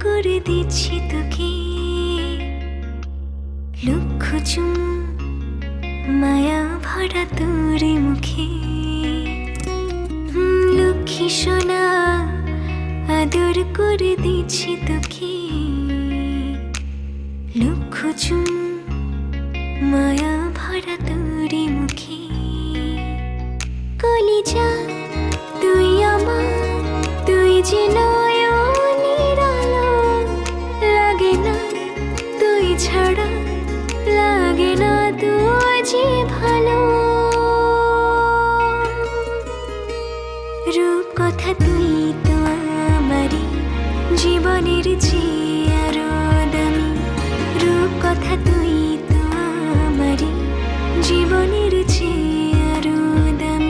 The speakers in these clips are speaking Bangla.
করে দিচ্ছি তোকে লক্ষ চুম মায়া ভরা তোর মুখে। লক্ষ্মী সোনা আদর করে দিচ্ছি তোকে লক্ষ চুম মায়া ভরা তোর মুখে। কলিজা তুই আমার, তুই যে নয়নের আলো, লাগে না তুই ছাড়া, লাগে না তুই যে ভালো। রূপ কথা তুই তো আমারই জীবনের চেয়ে আরো দামি। রূপ কথা তুই তো আমারই জীবনের চেয়ে আরো দামি।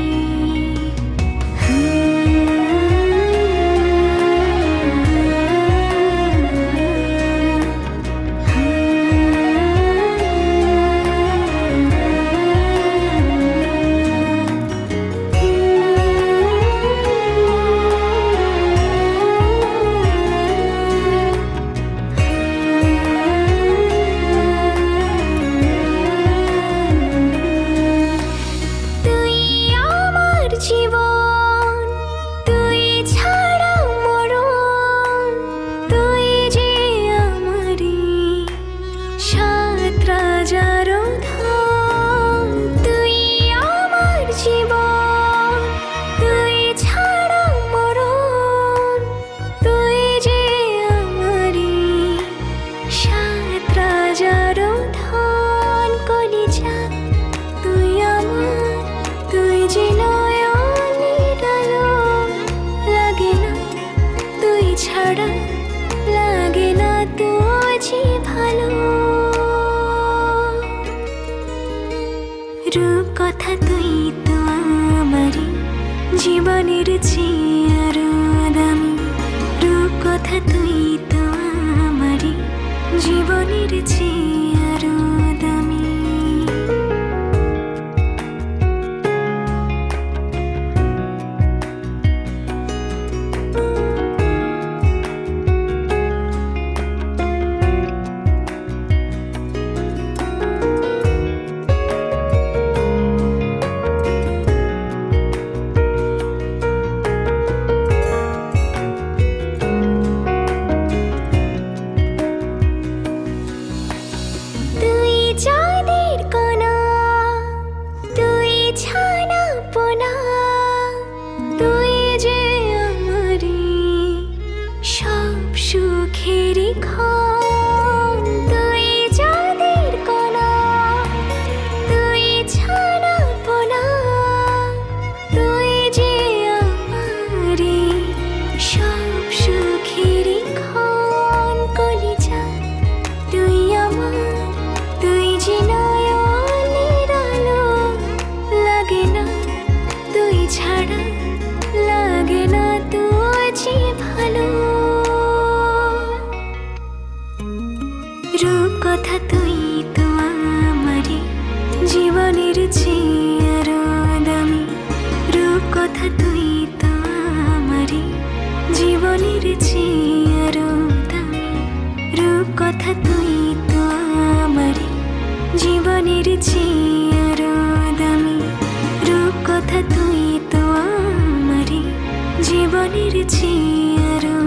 লাগে না তুই যে ভালো। রূপ কথা তুই তো আমারই জীবনের চেয়ে আরো দামি। রূপ কথা তুই তো আমারই জীবনের চেয়ে আরো দামি। রূপ কথা তুই তো আমারই জীবনের চেয়ে আরো দামি। রূপ কথা তুই তো আমারই জীবনের চেয়ে আরো দামি। রূপ কথা তুই তো আমারই জীবনের চেয়ে আরো দামি। রূপ কথা তুই তো আমারই জীবনের চেয়ে আরো